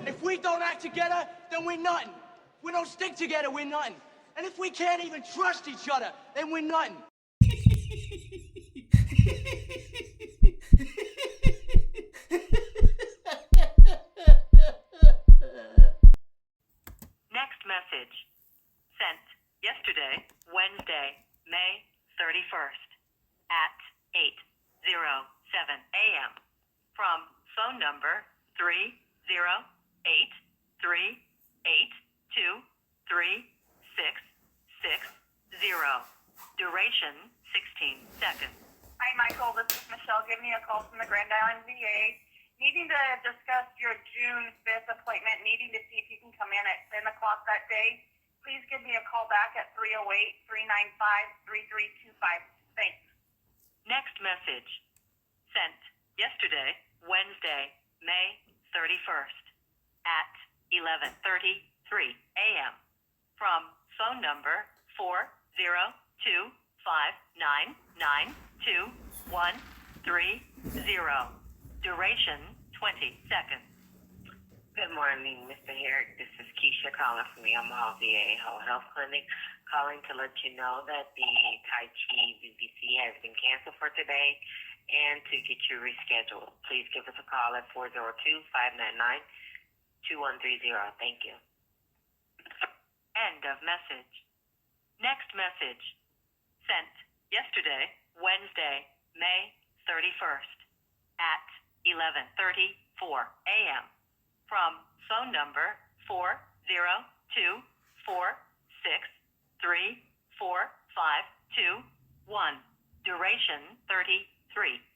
If we don't act together, then we're nothing. If we don't stick together, we're nothing. And if we can't even trust each other, then we're nothing. Next message. Sent yesterday, Wednesday, May 31st at 8:07 a.m. from phone number 308-382-3660. Duration 16 seconds. Hi, Michael. This is Michelle. Give me a call from the Grand Island VA. Needing to discuss your June 5th appointment. Needing to see if you can come in at 10 o'clock that day. Please give me a call back at 308-395-3325. Thanks. Next message. Sent yesterday, Wednesday, May 31st at 11:33 a.m. from phone number 402-599-2130. Duration 20 seconds. Good morning, Mr. Herrick. This is Keisha calling from the Omaha VA Whole Health Clinic, calling to let you know that the Tai Chi VBC has been canceled for today and to get you rescheduled. Please give us a call at 402-599-2130. Thank you. End of message. Next message. Sent yesterday, Wednesday, May 31st at 11:34 a.m. from phone number 402-463-4521. Duration 33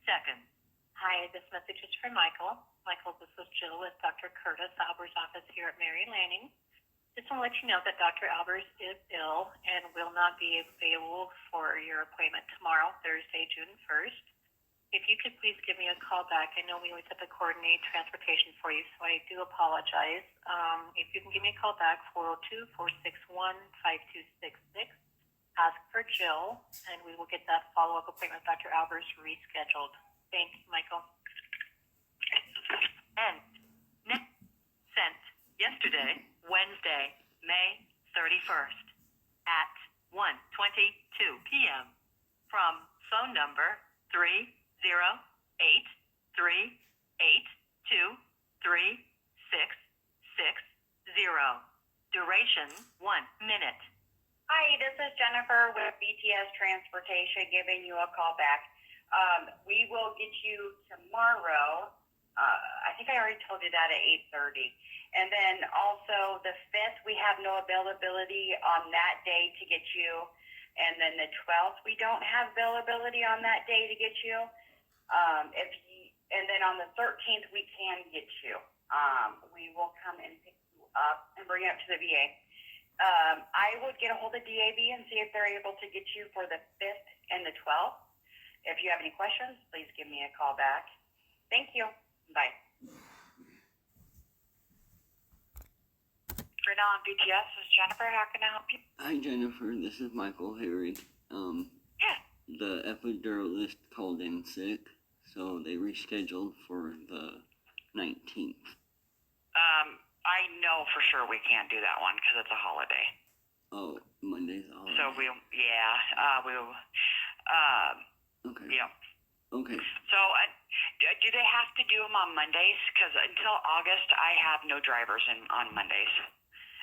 seconds. Hi, this message is for Michael. Michael, this is Jill with Dr. Curtis Alber's office here at Mary Lanning. Just want to let you know that Dr. Albers is ill and will not be available for your appointment tomorrow, Thursday, June 1st. If you could please give me a call back. I know we always have to coordinate transportation for you, so I do apologize. If you can give me a call back, 402-461-5266. Ask for Jill, and we will get that follow-up appointment with Dr. Albers rescheduled. Thank you, Michael. And next sent yesterday, Wednesday, May 31st at 1:22 p.m. from phone number 308-382-3660. Duration 1 minute. Hi, this is Jennifer with BTS Transportation giving you a call back. We will get you tomorrow. I think I already told you that at 8:30. And then also the 5th, we have no availability on that day to get you. And then the 12th, we don't have availability on that day to get you. And then on the 13th, we can get you. We will come and pick you up and bring you up to the VA. I would get a hold of DAV and see if they're able to get you for the 5th and the 12th. If you have any questions, please give me a call back. Thank you. Bye. Right on BTS, this is Jennifer. How can I help you? Hi Jennifer, this is Michael Harry. Yeah. The epiduralist called in sick, so they rescheduled for the 19th. I know for sure we can't do that one because it's a holiday. Oh, Monday's a holiday. So we'll. Okay. Yeah. Okay. So do they have to do them on Mondays? Because until August, I have no drivers on Mondays,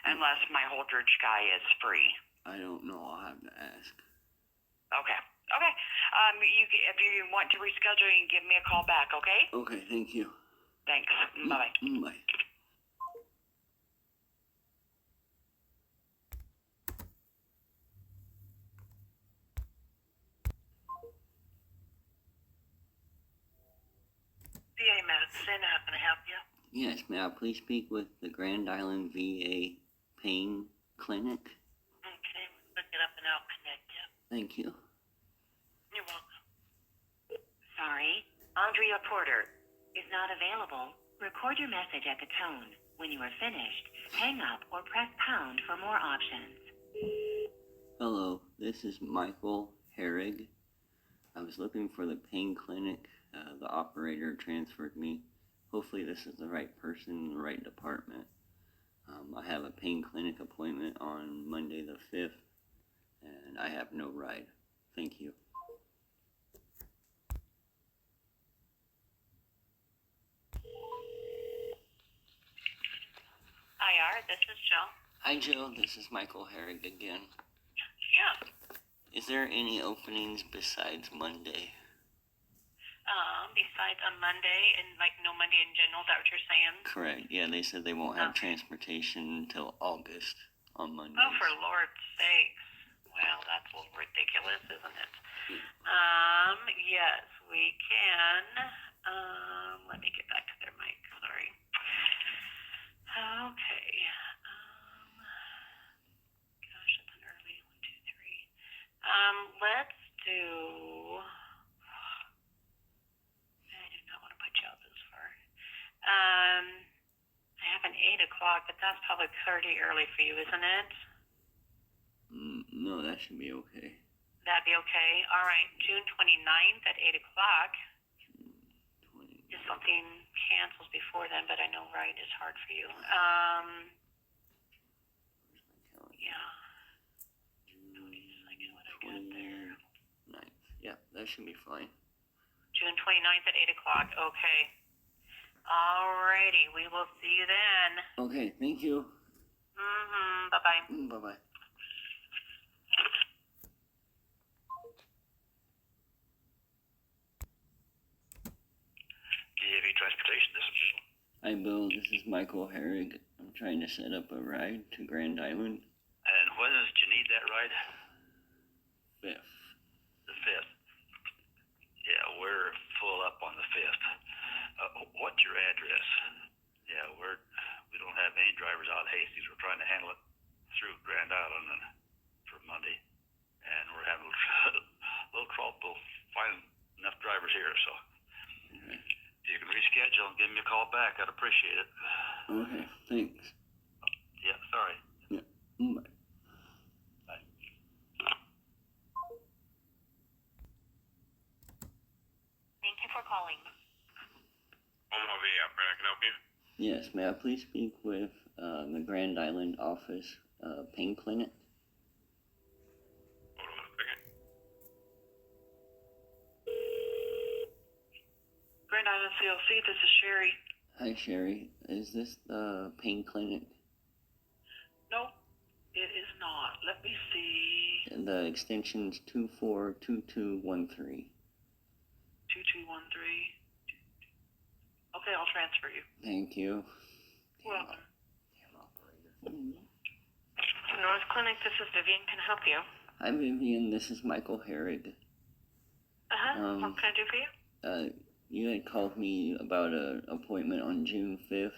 unless my Holdridge guy is free. I don't know. I'll have to ask. Okay. Okay. If you want to reschedule, you can give me a call back. Okay. Okay. Thank you. Thanks. Bye. Bye. VA Medicine, how can I help you? Yes, may I please speak with the Grand Island VA Pain Clinic? Okay, look it up and I'll connect you. Thank you. You're welcome. Sorry, Andrea Porter is not available. Record your message at the tone. When you are finished, hang up or press pound for more options. Hello, this is Michael Herrig. I was looking for the pain clinic. The operator transferred me hopefully this is the right person in the right department. I have a pain clinic appointment on Monday the 5th, and I have no ride. Thank you. IR, this is Jill. Hi Jill, this is Michael Herrig again. Yeah. Is there any openings besides Monday? Besides on Monday, and like no Monday in general, is that what you're saying? Correct. Yeah, they said they won't have transportation until August on Monday. Oh, for Lord's sakes. Well, that's a little ridiculous, isn't it? Yes, we can. Let me get back to their mic. Sorry. Okay. Gosh, it's an early 1, 2, 3. Let's do. I do not want to put you out this far. I have an 8 o'clock, but that's probably pretty early for you, isn't it? No, that should be okay. That'd be okay. All right, June 29th at 8 o'clock. If something cancels before then, but I know right is hard for you. Yeah. Let me just like what I got there. 9th. Yeah, that should be fine. June 29th at 8 o'clock. Okay. Alrighty, we will see you then. Okay, thank you. Bye-bye. Bye-bye. DAV Transportation, this is Jill. Hi Bill, this is Michael Herrig. I'm trying to set up a ride to Grand Island. And when did you need that ride? 5th. The 5th. Yeah, we're full up on the 5th. What's your address? Yeah, we don't have any drivers out of Hastings. We're trying to handle it through Grand Island for Monday. And we're having a little trouble finding enough drivers here, so if you can reschedule and give me a call back, I'd appreciate it. Okay, thanks. Yeah, sorry. Yeah, bye. Bye. Thank you for calling. Omaha VA, I can help you? Yes, may I please speak with the Grand Island office pain clinic? Hold on a second. Grand Island CLC, this is Sherry. Hi Sherry, is this the pain clinic? No, it is not. Let me see. The extension's 242213. 2213. Okay, I'll transfer you. Thank you. Welcome. North Clinic, this is Vivian. Can I help you? Hi Vivian, this is Michael Herrig. What can I do for you? You had called me about an appointment on June 5th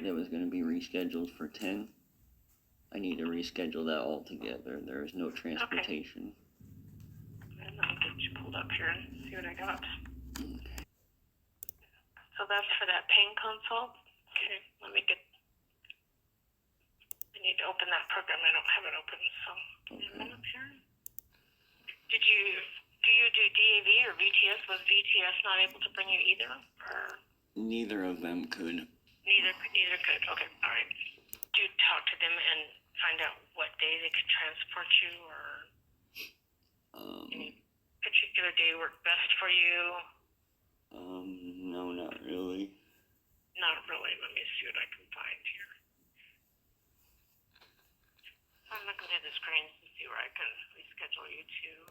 that was going to be rescheduled for 10. I need to reschedule that altogether. There is no transportation. Okay. Let me get you pulled up here and see what I got. Okay. So that's for that pain consult? Okay, I need to open that program. I don't have it open, so give me a minute here. Do you do DAV or VTS? Was VTS not able to bring you either? Or Neither of them could. neither could? Okay, all right. Do you talk to them and find out what day they could transport you, or any particular day work best for you? No, not really. Not really. Let me see what I can find here. I'm looking at the screens to see where I can reschedule you to.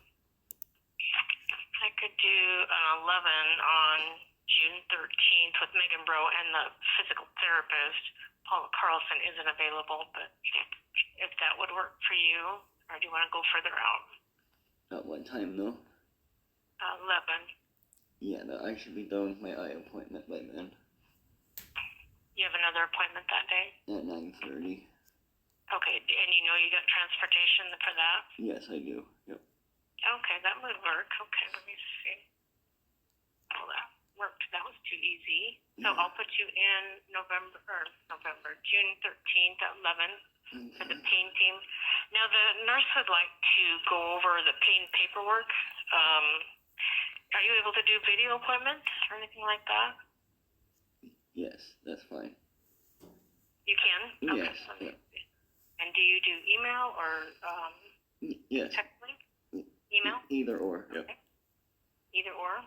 I could do an 11 on June 13th with Megan Bro and the physical therapist. Paula Carlson isn't available, but if that would work for you, or do you want to go further out? At what time though? 11. Yeah, no, I should be done with my eye appointment by then. You have another appointment that day? At 9:30. Okay, and you know you got transportation for that? Yes, I do. Yep. Okay, that would work. Okay, let me see. Oh, that worked. That was too easy. So I'll put you in June 13th at 11 for the pain team. Now, the nurse would like to go over the pain paperwork. Are you able to do video appointments or anything like that? Yes, that's fine. You can? Okay. Yes. Yeah. And do you do email or Yes. text link? Email? Either or. Yep. Okay. Either or? I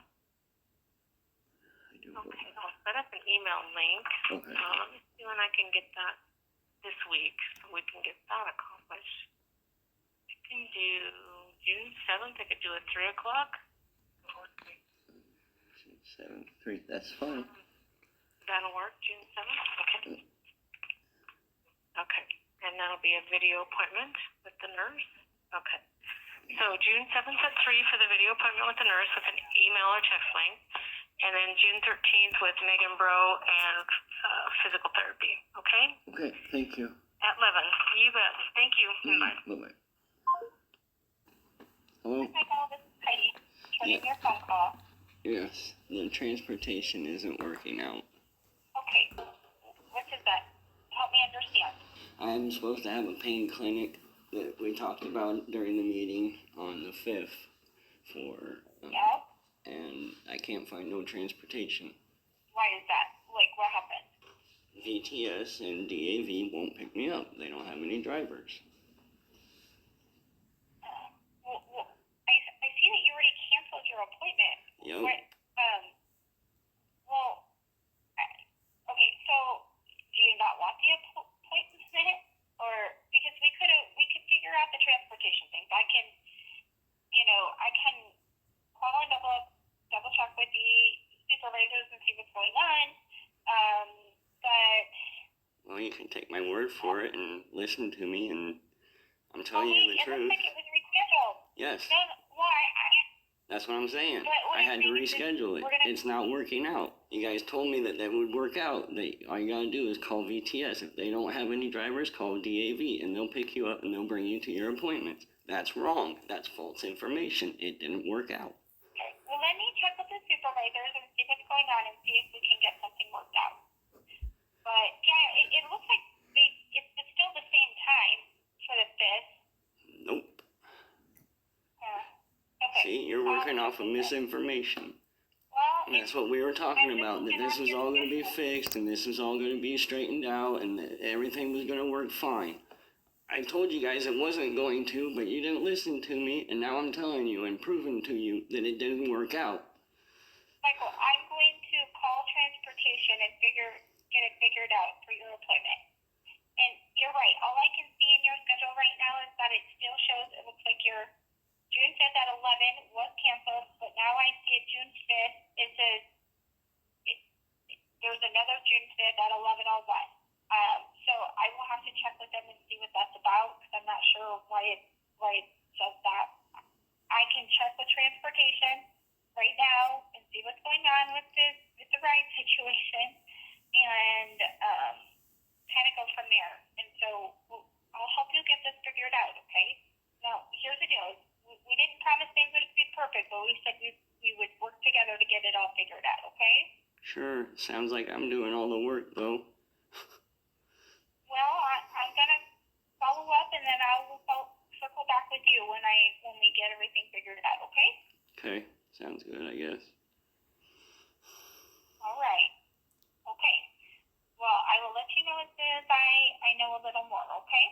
do. Okay, I'll set up an email link. Okay. Let me see when I can get that this week so we can get that accomplished. I can do June 7th. I could do it 3 o'clock. 7-3. That's fine. That'll work, June 7th? Okay. Okay. And that'll be a video appointment with the nurse? Okay. So June 7th at 3 for the video appointment with the nurse with an email or text link. And then June 13th with Megan Bro and physical therapy. Okay? Okay, thank you. At 11. You bet. Thank you. Bye. Bye-bye. Hello? Michael, this is Heidi. Returning your phone call. Yes, the transportation isn't working out. Okay. What is that? Help me understand. I'm supposed to have a pain clinic that we talked about during the meeting on the 5th for, Yeah? and I can't find no transportation. Why is that? Like, what happened? VTS and DAV won't pick me up. They don't have any drivers. I see that you already canceled your appointment. Yep. What, okay, so do you not want the appointment? Or, because we could figure out the transportation things. I can call and double check with the supervisors and see what's going on. But. Well, you can take my word for it and listen to me, and I'm telling you the It truth. looks like it was rescheduled. Yes. No, why? That's what I'm saying. What I had to I'm saying is reschedule it. It's not working out. You guys told me that would work out. All you gotta do is call VTS. If they don't have any drivers, call DAV, and they'll pick you up and they'll bring you to your appointment. That's wrong. That's false information. It didn't work out. Okay. Well, let me check with the supervisors and see what's going on and see if we can get something worked out. But yeah, it looks like it's still the same time for the 5th. Nope. Okay. See, you're working off of misinformation. Well, That's what we were talking about, that this was all going to be fixed and this was all going to be straightened out and that everything was going to work fine. I told you guys it wasn't going to, but you didn't listen to me, and now I'm telling you and proving to you that it didn't work out. Michael, I'm going to call transportation and get it figured out for your appointment. And you're right. All I can see in your schedule right now is that it still shows, it looks like your June 5th at 11 was canceled, but now I see it June 5th. It says there's another June 5th at 11:01. So I will have to check with them and see what that's about, because I'm not sure why it says that. I can check with transportation right now and see what's going on with the ride situation, and kind of go from there. And so I'll help you get this figured out, okay? Now, here's the deal. We didn't promise things would be perfect, but we said we would work together to get it all figured out, okay? Sure, sounds like I'm doing all the work, though. Well, I'm going to follow up, and then I will circle back with you when we get everything figured out, okay? Okay, sounds good, I guess. All right. Okay. Well, I will let you know as soon as I know a little more, okay?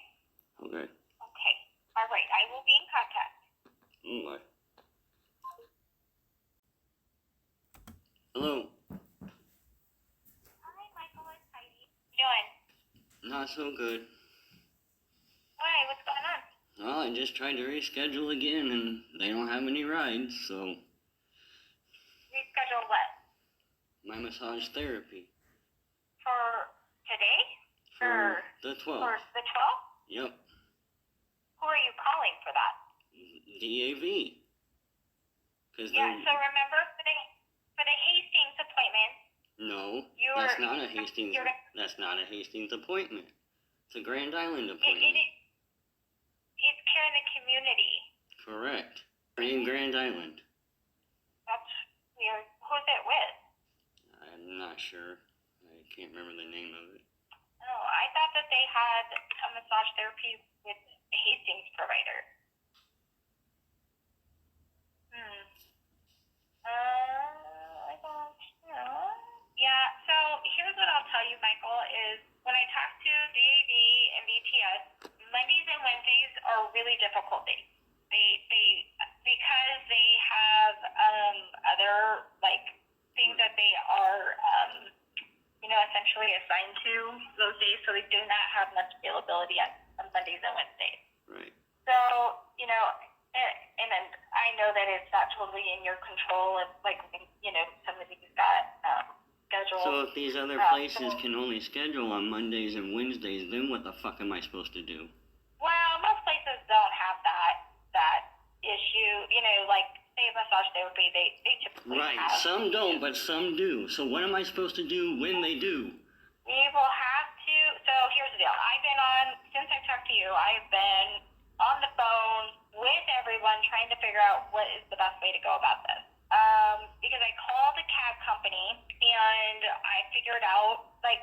Okay. Okay. All right. I will be in contact. Bye. Hello. Hi, Michael. It's Heidi. How you doing? Not so good. Why? What's going on? Well, I just tried to reschedule again, and they don't have any rides, so Reschedule what? my massage therapy. For today? For the 12th. For the 12th? Yep. Who are you calling for that? DAV. Yeah, so remember for the Hastings appointment. No, that's not a Hastings. That's not a Hastings appointment. It's a Grand Island appointment. It's care in the community. Correct. In Grand Island. That's weird. Who's it with? I'm not sure. I can't remember the name of it. Oh, I thought that they had a massage therapy with a Hastings provider. I don't know. Yeah, so here's what difficulty. Because they have other things that they are essentially assigned to those days, so they do not have much availability on Mondays and Wednesdays. Right. So, and then I know that it's not totally in your control if, somebody's got scheduled. So if these other places can only schedule on Mondays and Wednesdays, then what the fuck am I supposed to do? Well, most places don't have that issue. Say massage therapy, they typically Right. have. Some don't, but some do. So what am I supposed to do when they do? We will have to. So here's the deal. Since I talked to you, I've been on the phone with everyone trying to figure out what is the best way to go about this. Because I called the cab company and I figured out they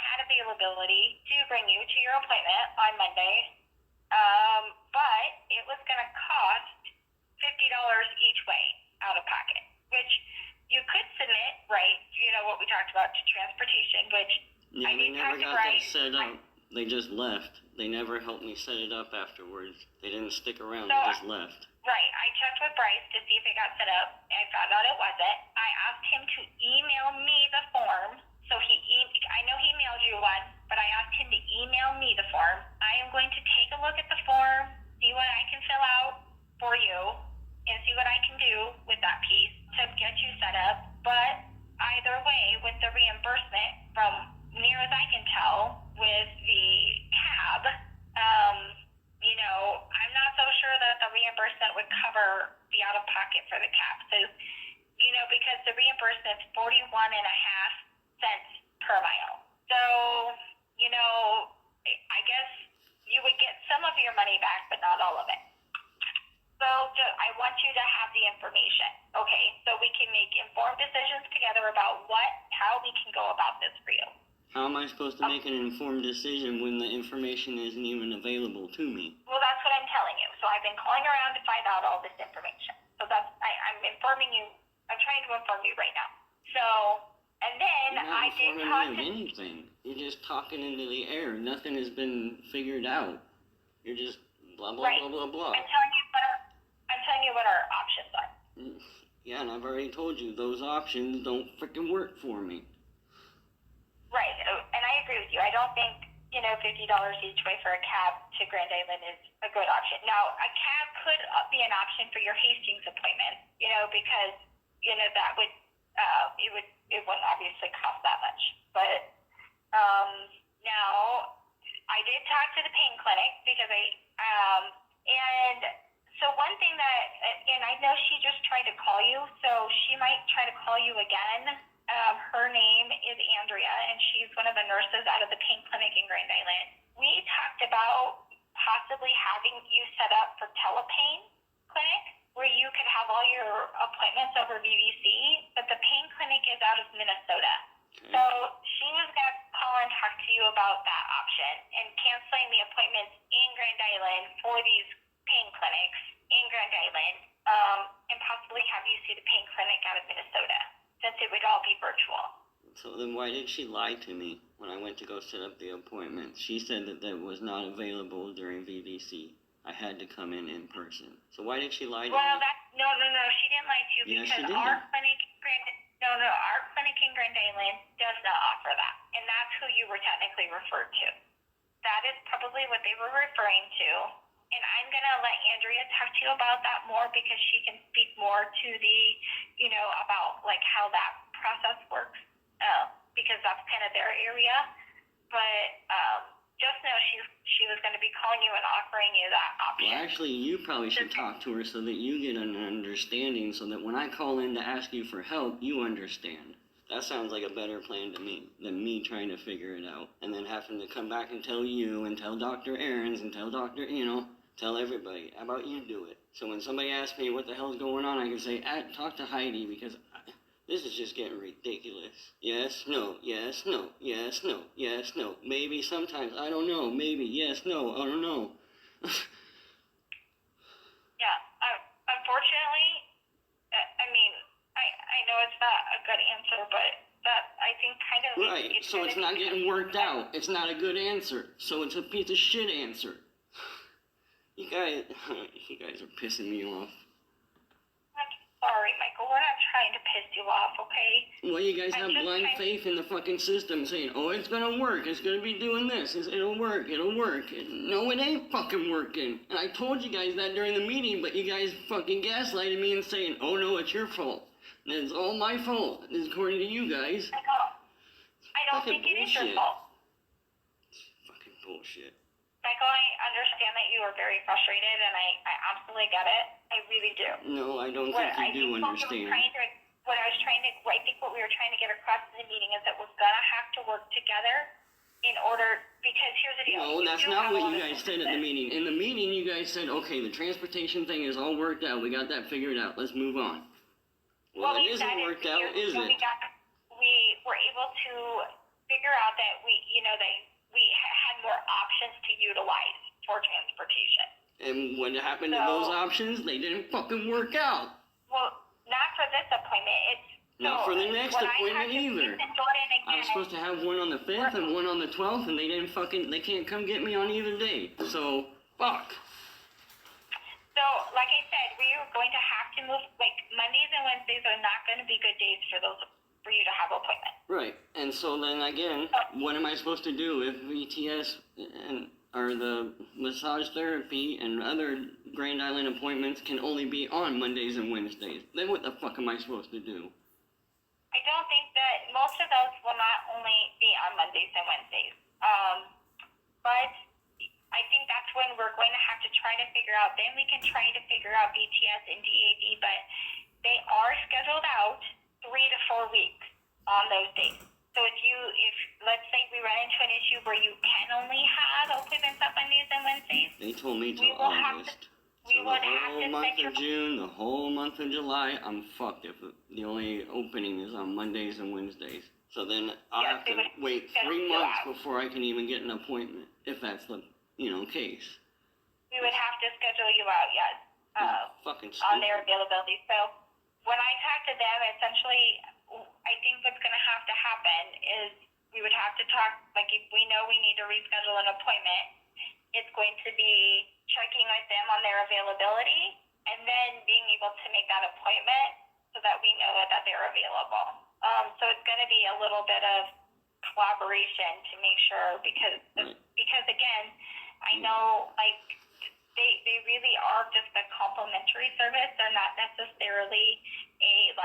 had availability to bring you to your appointment on Monday. But it was going to cost $50 each way out of pocket, which you could submit, right? What we talked about to transportation, which Yeah, I they did never talk to got Bryce. that set up. They just left. They never helped me set it up afterwards. They didn't stick around. So, They just left. Right. I checked with Bryce to see if it got set up. I found out it wasn't. I asked him to email me the form. So I know he mailed you one, but I asked him to email me the form. I am going to take a look at the form, see what I can fill out for you, and see what I can do with that piece to get you set up. But either way, with the reimbursement, from near as I can tell, with the cab, I'm not so sure that the reimbursement would cover the out-of-pocket for the cab. So, because the reimbursement is 41.5 cents per mile. So, I guess you would get some of your money back, but not all of it. So I want you to have the information, okay? So we can make informed decisions together about how we can go about this for you. How am I supposed to make an informed decision when the information isn't even available to me? Well, that's what I'm telling you. So I've been calling around to find out all this information. So I'm informing you. I'm trying to inform you right now. So, and then I did talk to... anything. You're just talking into the air. Nothing has been figured out. You're just blah, blah, right. blah, blah, blah. I'm telling you what our options are. Yeah, and I've already told you, those options don't freaking work for me. Right, and I agree with you. I don't think, $50 each way for a cab to Grand Island is a good option. Now, a cab could be an option for your Hastings appointment, because, that would, it wouldn't obviously cost that much. But now, I did talk to the pain clinic because and so one thing and I know she just tried to call you, so she might try to call you again. Her name is Andrea, and she's one of the nurses out of the pain clinic in Grand Island. We talked about possibly having you set up for telepain clinic, where you could have all your appointments over VVC, but the pain clinic is out of Minnesota. Okay. So she was going to call and talk to you about that option and canceling the appointments in Grand Island for these pain clinics in Grand Island, and possibly have you see the pain clinic out of Minnesota, since it would all be virtual. So then why did she lie to me when I went to go set up the appointment? She said that was not available during VVC. I had to come in person. So why did she lie to me? Well, no, she didn't lie to you, Yes, because she did. our clinic in Grand Island does not offer that, and that's who you were technically referred to. That is probably what they were referring to, and I'm going to let Andrea talk to you about that more, because she can speak more to the, about how that process works, because that's kind of their area. But just know she was going to be calling you and offering you that option. Well, actually, you probably should talk to her so that you get an understanding, so that when I call in to ask you for help, you understand. That sounds like a better plan to me than me trying to figure it out and then having to come back and tell you and tell Dr. Aarons and tell tell everybody. How about you do it? So when somebody asks me what the hell's going on, I can say, talk to Heidi, because this is just getting ridiculous. Yes, no, yes, no, yes, no, yes, no. Maybe sometimes, I don't know. Maybe, yes, no, I don't know. Yeah, unfortunately, I know it's not a good answer, but that, I think, kind of... Right, so it's not getting worked out. It's not a good answer. So it's a piece of shit answer. You guys are pissing me off. I'm sorry, Michael. We're not trying to piss you off, okay? Well, you guys have blind faith in the fucking system, saying, "Oh, it's gonna work. It's gonna be doing this. It'll work. It'll work." No, it ain't fucking working. And I told you guys that during the meeting, but you guys fucking gaslighted me and saying, "Oh no, it's your fault. It's all my fault." It's according to you guys. Michael, I don't think it is your fault. It's fucking bullshit. Michael, I understand that you are very frustrated, and I absolutely get it. I really do. No, I don't think you do understand. I think what we were trying to get across in the meeting is that we're gonna have to work together in order, because here's the deal. No, that's not what you guys said at the meeting. In the meeting, you guys said, "Okay, the transportation thing is all worked out. We got that figured out. Let's move on." Well, it isn't worked out, is it? We were able to figure out that we had more options to utilize for transportation. And what happened to those options? They didn't fucking work out. Well, not for this appointment. Not for the next appointment either. I was supposed to have one on the 5th and one on the 12th, and they can't come get me on either day. So, fuck. So, like I said, we are going to have to move, Mondays and Wednesdays are not going to be good days for you to have appointments. Right, and so then again, what am I supposed to do if VTS or the massage therapy and other Grand Island appointments can only be on Mondays and Wednesdays? Then what the fuck am I supposed to do? I don't think that most of those will not only be on Mondays and Wednesdays. But I think that's when we're going to have to try to figure out, then we can try to figure out BTS and DAD, but they are scheduled out 3 to 4 weeks on those days. So if let's say we run into an issue where you can only have appointments on Mondays and Wednesdays, they told me till August. So the whole month of June, the whole month of July, I'm fucked if the only opening is on Mondays and Wednesdays. So then I'll have to wait 3 months before I can even get an appointment, if that's the, case. We would have to schedule you out, yes, fucking on their availability. So when I talk to them, essentially, I think what's going to have to happen is we would have to talk, if we know we need to reschedule an appointment, it's going to be checking with them on their availability and then being able to make that appointment so that we know that they're available. So it's going to be a little bit of collaboration to make sure because again, I know they really are just a complimentary service. They're not necessarily a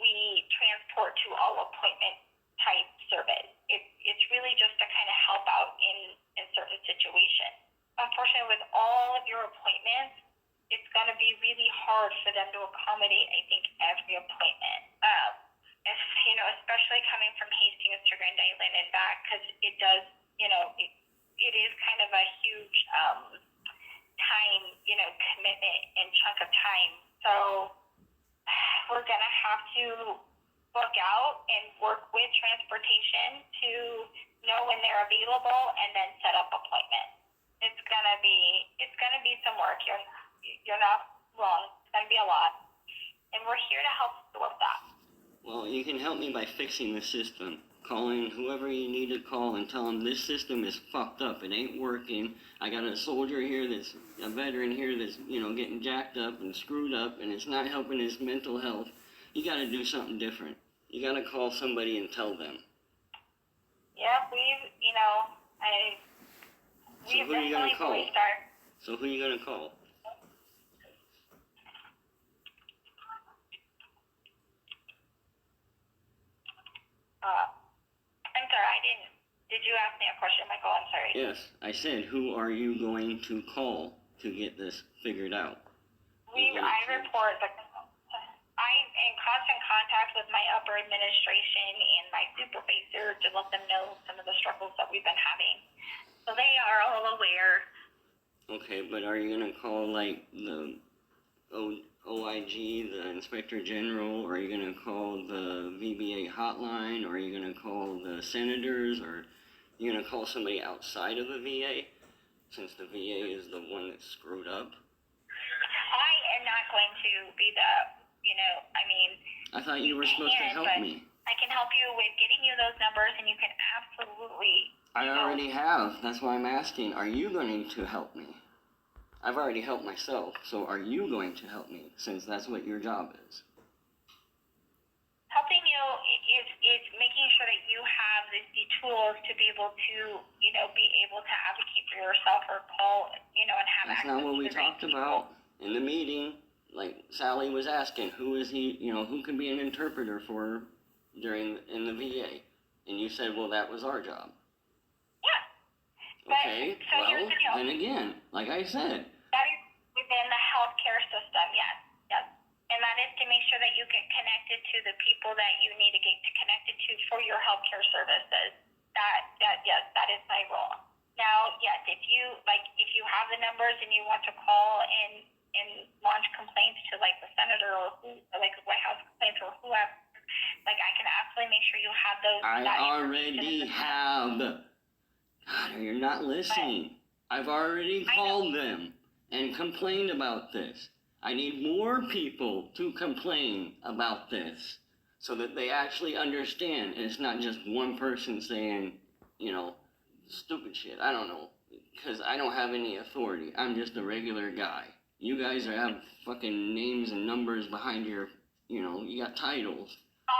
we transport to all appointment type service. It's really just to kind of help out in certain situations. Unfortunately, with all of your appointments, it's going to be really hard for them to accommodate, I think, every appointment. Especially coming from Hastings to Grand Island and back, because it does, it is kind of a huge time, commitment and chunk of time. So we're going to have to book out and work with transportation to know when they're available and then set up appointments. It's gonna be some work. You're not wrong. It's gonna be a lot, and we're here to help you with that. Well, you can help me by fixing the system. Calling whoever you need to call and tell them this system is fucked up. It ain't working. I got a soldier here that's a veteran here that's getting jacked up and screwed up, and it's not helping his mental health. You got to do something different. You got to call somebody and tell them. Yeah, So who are you going to call? So who are you going to call? I'm sorry, did you ask me a question, Michael? I'm sorry. Yes, I said, who are you going to call to get this figured out? I'm in constant contact with my upper administration and my supervisor to let them know some of the struggles that we've been having. So they are all aware. Okay, but are you going to call, the OIG, the Inspector General, or are you going to call the VBA hotline, or are you going to call the senators, or are you going to call somebody outside of the VA, since the VA is the one that's screwed up? I am not going to be I thought you were supposed to help me. I can help you with getting you those numbers, and you can absolutely... I already have. That's why I'm asking. Are you going to help me? I've already helped myself, so are you going to help me, since that's what your job is? Helping you is making sure that you have the tools to be able to, be able to advocate for yourself or call, and have That's access not what we to the right talked people. about in the meeting. Like Sally was asking, who is he, who can be an interpreter for in the VA? And you said, well, that was our job. Yeah. Okay, So here's well, the deal. then again, like I said. That is within the healthcare system, yes. Yes. And that is to make sure that you get connected to the people that you need to get connected to for your healthcare services. Yes, that is my role. Now, yes, if you have the numbers and you want to call and launch complaints to like the senator or like White House complaints or whoever, like I can absolutely make sure you have those. I already have. God, you're not listening. I've already called them and complained about this. I need more people to complain about this so that they actually understand. And it's not just one person saying, stupid shit. I don't know. Because I don't have any authority. I'm just a regular guy. You guys have fucking names and numbers behind your, you got titles.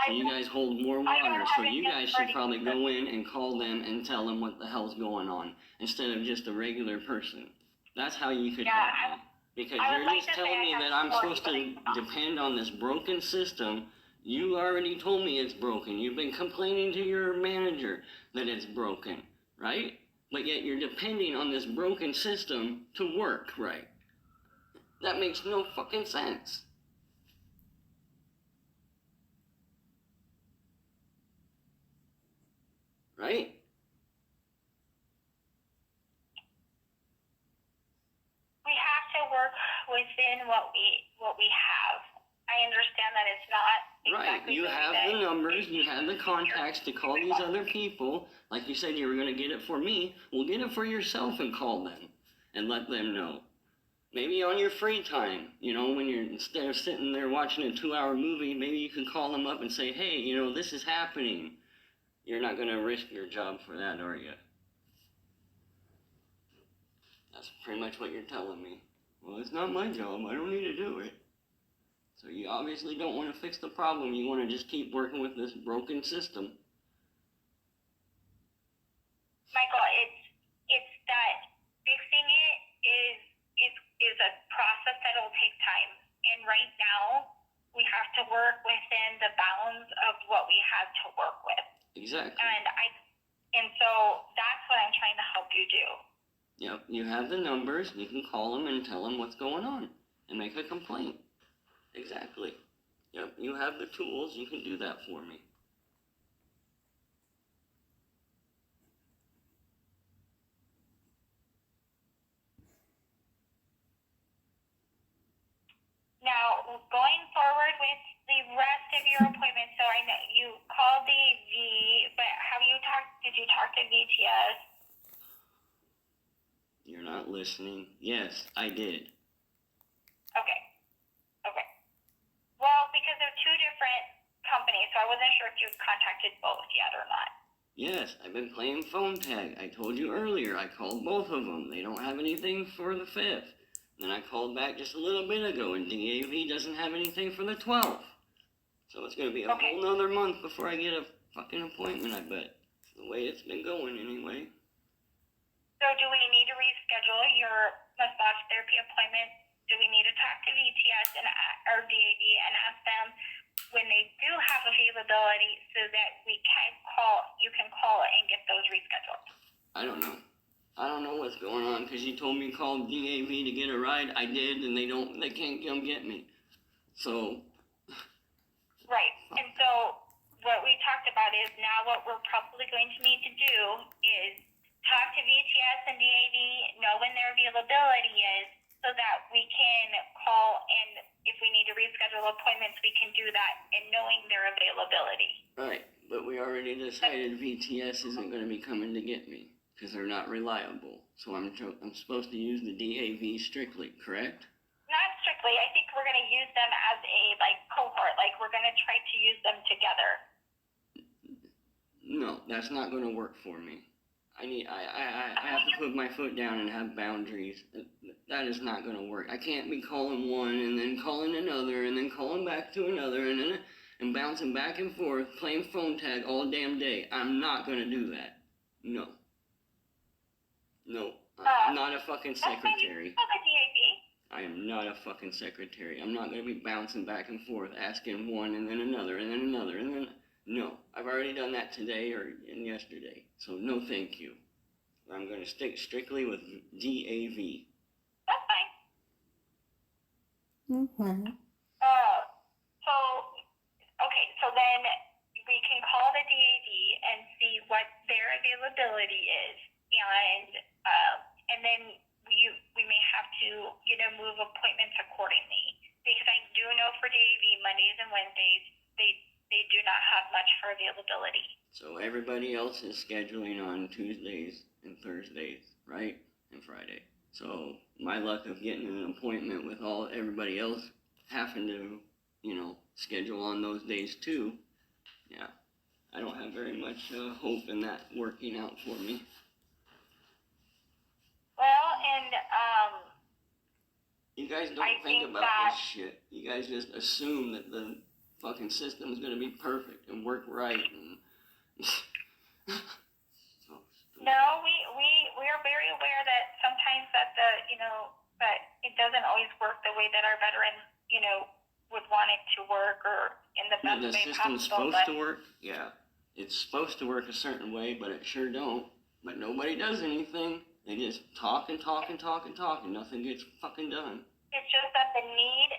So you guys hold more water, so you guys should probably go in and call them and tell them what the hell's going on, instead of just a regular person. That's how you could help me. Because you're just telling me that I'm supposed to depend on this broken system. You already told me it's broken. You've been complaining to your manager that it's broken, right? But yet you're depending on this broken system to work, right? That makes no fucking sense. Right? We have to work within what we have. I understand that it's not exactly right. You have the numbers, you have the contacts to call these other people. Like you said you were going to get it for me. Well, get it for yourself and call them and let them know. Maybe on your free time, when you're, instead of sitting there watching a 2-hour movie, maybe you can call them up and say, hey, this is happening. You're not going to risk your job for that, are you? That's pretty much what you're telling me. Well, it's not my job. I don't need to do it. So you obviously don't want to fix the problem. You want to just keep working with this broken system. Michael, it's that fixing it is a process that'll take time. And right now, we have to work within the bounds of what we have to work with. Exactly. And so that's what I'm trying to help you do. Yep, you have the numbers. You can call them and tell them what's going on and make a complaint. Exactly. Yep, you have the tools. You can do that for me. Now, going forward with the rest of your appointments, so I know you called the but did you talk to VTS? You're not listening. Yes, I did. Okay. Well, because they're two different companies, so I wasn't sure if you've contacted both yet or not. Yes, I've been playing phone tag. I told you earlier, I called both of them. They don't have anything for the 5th. Then I called back just a little bit ago, and DAV doesn't have anything for the 12th. So it's going to be a whole nother month before I get a fucking appointment, I bet. The way it's been going, anyway. So do we need to reschedule your massage therapy appointment? Do we need to talk to VTS or DAV and ask them when they do have availability so that you can call and get those rescheduled? I don't know. I don't know what's going on, because you told me to call DAV to get a ride. I did, and they can't come get me. So. Right. And so what we talked about is now what we're probably going to need to do is talk to VTS and DAV, know when their availability is, so that we can call, and if we need to reschedule appointments, we can do that and knowing their availability. Right, but we already decided VTS isn't going to be coming to get me, because they're not reliable. So I'm supposed to use the DAV strictly, correct? Not strictly. I think we're going to use them as a cohort. We're going to try to use them together. No, that's not going to work for me. I have to put my foot down and have boundaries. That is not going to work. I can't be calling one and then calling another and then calling back to another and bouncing back and forth, playing phone tag all damn day. I'm not going to do that. No. I'm not a fucking secretary. I am not a fucking secretary. I'm not going to be bouncing back and forth, asking one and then another and then another and then... No, I've already done that today and yesterday. So no thank you. I'm going to stick strictly with DAV. That's fine. Mm-hmm. So then we can call the DAV and see what their availability is, and then we may have to, move appointments accordingly. Because I do know for DAV, Mondays and Wednesdays, they do not have much for availability. So everybody else is scheduling on Tuesdays and Thursdays, right? And Friday. So my luck of getting an appointment with everybody else having to, schedule on those days too. Yeah, I don't have very much hope in that working out for me. Well, and you guys don't think about this shit. You guys just assume that the fucking system is gonna be perfect and work right. And no, we are very aware that sometimes that that it doesn't always work the way that our veterans, would want it to work or in the best way possible. The system's supposed to work. Yeah, it's supposed to work a certain way, but it sure don't. But nobody does anything. They just talk and talk and talk and talk, and nothing gets fucking done. It's just that the need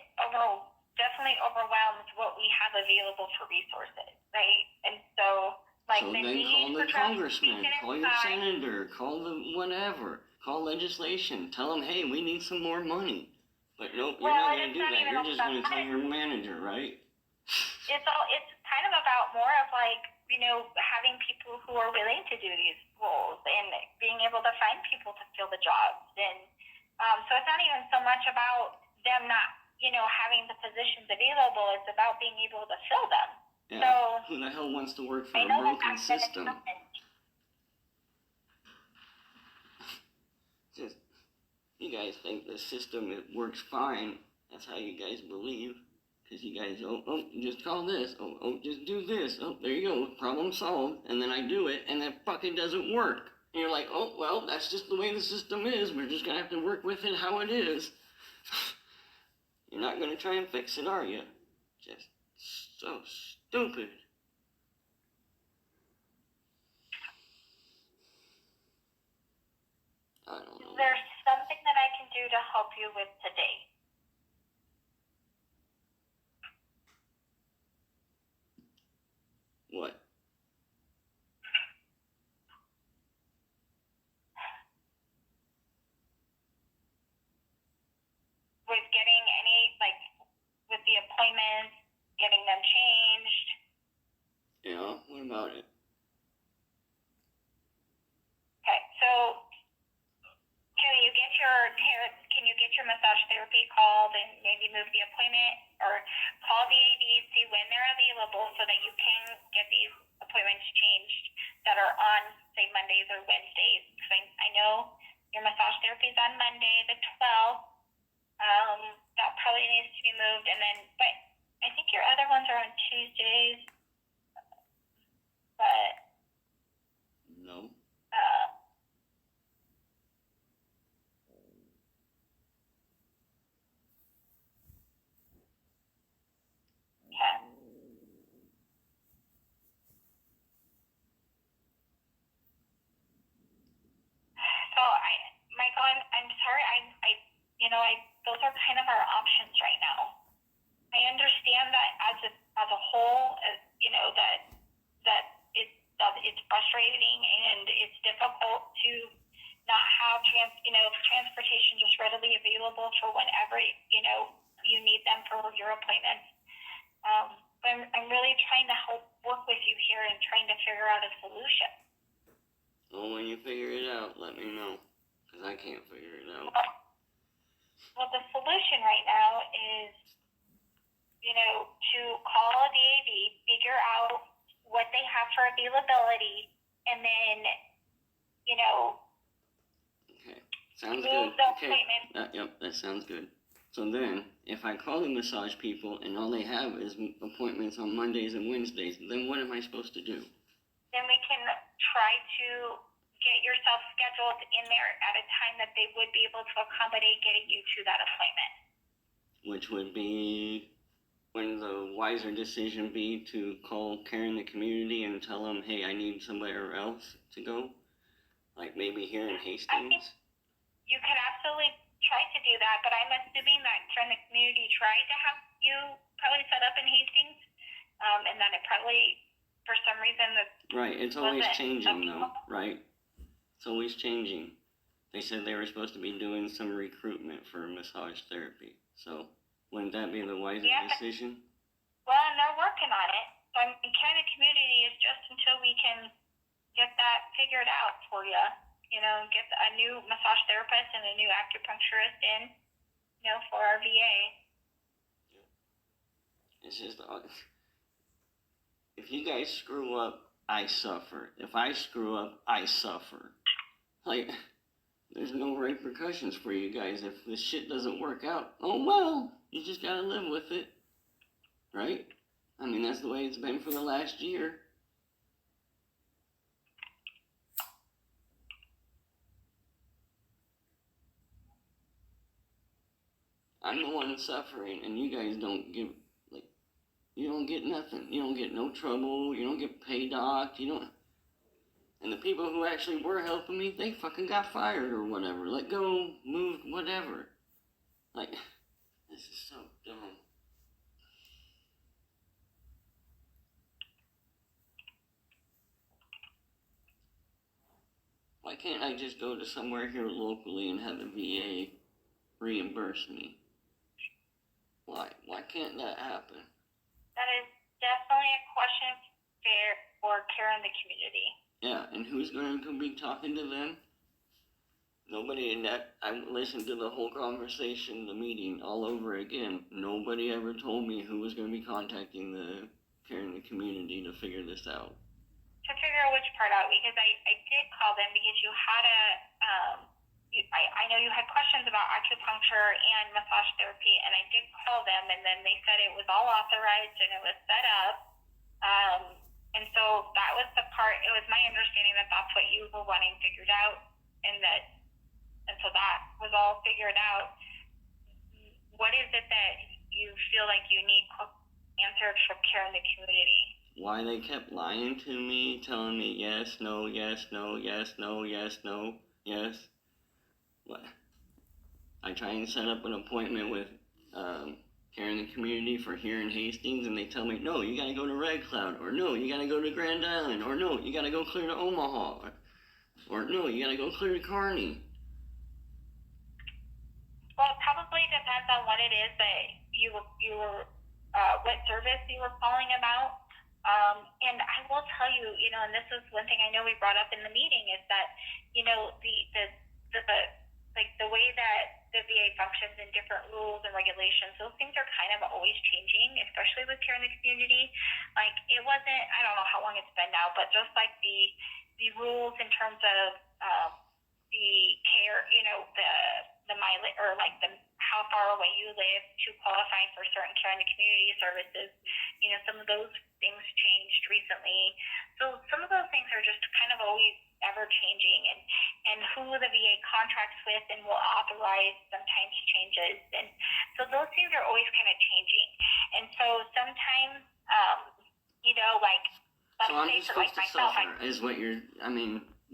definitely overwhelms what we have available for resources, right? And so, so then call the congressman, call your senator, call the whatever, call legislation, tell them, hey, we need some more money. But nope, you're not going to do that. You're just going to tell your manager, right? It's kind of about more of having people who are willing to do these roles and being able to find people to fill the jobs. And so it's not even so much about them not, having the positions available. It's about being able to fill them. Yeah. So who the hell wants to work for a broken system? Just, you guys think the system works fine. That's how you guys believe. Because you guys, just call this. Just do this. There you go. Problem solved. And then I do it, and it fucking doesn't work. And you're like, well, that's just the way the system is. We're just going to have to work with it how it is. You're not going to try and fix it, are you? Just so stupid. I don't know. There's something that I can do to help you with today. What? With getting with the appointments, getting them changed. Yeah, what about it? Okay, so can you get your massage therapy called and maybe move the appointment, or call the AV, see when they're available so that you can get these appointments changed that are on, say, Mondays or Wednesdays. Because I know your massage therapy is on Monday, the 12th. That probably needs to be moved, but I think your other ones are on Tuesdays. But no. Okay. So Michael, I'm sorry. Those are kind of our options right now. I understand that as a whole, that it's frustrating and it's difficult to not have transportation just readily available for whenever you need them for your appointments. But I'm really trying to help work with you here and trying to figure out a solution. Well, when you figure it out, let me know, because I can't figure it out. Well, the solution right now is, to call a DAV, figure out what they have for availability, and then Okay, sounds move good. the Okay, appointment. yep, that sounds good. So then, if I call the massage people and all they have is appointments on Mondays and Wednesdays, then what am I supposed to do? Then we can try to get yourself scheduled in there at a time that they would be able to accommodate getting you to that appointment. Which would be, when the wiser decision be to call care in the community and tell them, hey, I need somewhere else to go? Like maybe here in Hastings? You can absolutely try to do that, but I'm assuming that care in the community tried to have you probably set up in Hastings, and then it probably, for some reason, Right, it's always changing though, right? It's always changing. They said they were supposed to be doing some recruitment for massage therapy. So, wouldn't that be the wiser decision? Well, and they're working on it. So I mean, care in the community is just until we can get that figured out for you. Get a new massage therapist and a new acupuncturist in, for our VA. It's just, if you guys screw up, I suffer. If I screw up, I suffer. Like, there's no repercussions for you guys if this shit doesn't work out. Oh well, you just gotta live with it. Right? I mean, that's the way it's been for the last year. I'm the one suffering, and you guys don't give, you don't get nothing. You don't get no trouble. You don't get paid docked. You don't. And the people who actually were helping me, they fucking got fired or whatever. Let go, moved, whatever. Like, this is so dumb. Why can't I just go to somewhere here locally and have the VA reimburse me? Why can't that happen? That is definitely a question for care in the community. Yeah, and who's going to be talking to them? Nobody in that. I listened to the whole conversation, the meeting, all over again. Nobody ever told me who was going to be contacting the care in the community to figure this out. To figure out which part out, because I did call them because you had I know you had questions about acupuncture and massage therapy, and I did call them, and then they said it was all authorized and it was set up. And so that was the part. It was my understanding that that's what you were wanting figured out, and so that was all figured out. What is it that you feel like you need answered for care in the community? Why they kept lying to me, telling me yes, no, yes, no, yes, no, yes, no, yes. What? I try and set up an appointment with care in the community for here in Hastings, and they tell me, no, you gotta go to Red Cloud, or no, you gotta go to Grand Island, or no, you gotta go clear to Omaha, or no, you gotta go clear to Kearney. Well, it probably depends on what it is that you were what service you were calling about. And I will tell you, and this is one thing I know we brought up in the meeting, is that, the way that the VA functions and different rules and regulations, those things are kind of always changing, especially with care in the community. Like, it wasn't, I don't know how long it's been now, but just like the rules in terms of the care, the mileage, or like how far away you live to qualify for certain care in the community services, some of those things changed recently. So some of those things are just kind of always ever changing, and who the VA contracts with and will authorize sometimes changes, and so those things are always kind of changing. And so sometimes, So I'm just supposed to suffer, is what you're,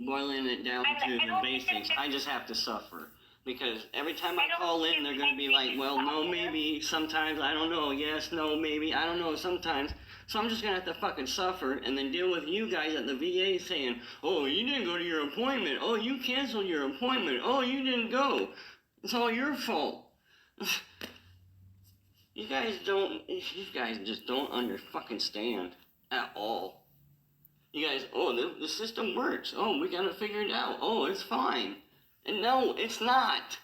boiling it down to the basics, I just have to suffer. Because every time I call in, they're going to be like, well, no, maybe, sometimes, I don't know, yes, no, maybe, I don't know, sometimes. So I'm just going to have to fucking suffer and then deal with you guys at the VA saying, oh, you didn't go to your appointment. Oh, you canceled your appointment. Oh, you didn't go. It's all your fault. You guys just don't fucking stand at all. You guys, oh, the system works. Oh, we got to figure it out. Oh, it's fine. And no, it's not.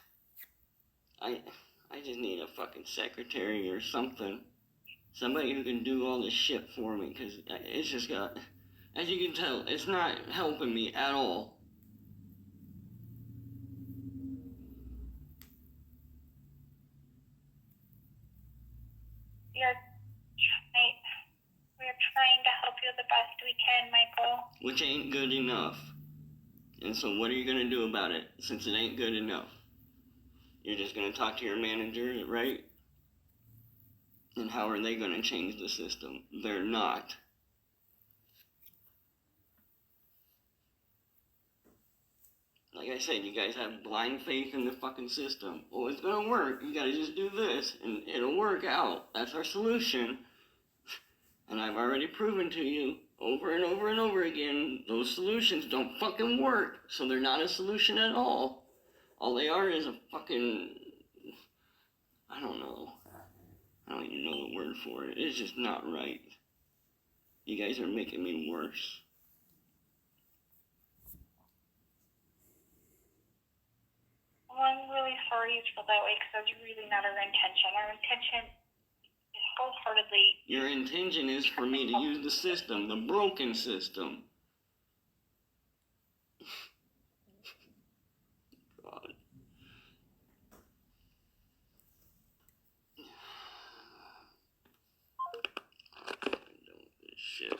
I just need a fucking secretary or something. Somebody who can do all this shit for me, because it's just got, as you can tell, it's not helping me at all. We're trying to help you the best we can, Michael. Which ain't good enough. And so what are you going to do about it, since it ain't good enough? You're just going to talk to your manager, right? And how are they going to change the system? They're not. Like I said, you guys have blind faith in the fucking system. Well, it's going to work. You got to just do this, and it'll work out. That's our solution. And I've already proven to you over and over and over again, those solutions don't fucking work. So they're not a solution at all. All they are is a fucking, I don't know. I don't even know the word for it. It's just not right. You guys are making me worse. Well, I'm really sorry you feel that way because that's really not our intention. Our intention is wholeheartedly... Your intention is for me to use the system, the broken system. God. I'm done with this shit.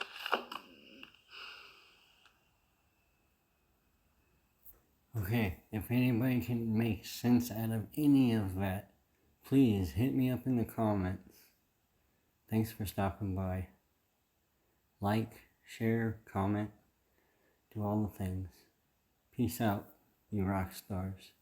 Okay, if anybody can make sense out of any of that, please hit me up in the comments. Thanks for stopping by. Like, share, comment, do all the things. Peace out, you rock stars.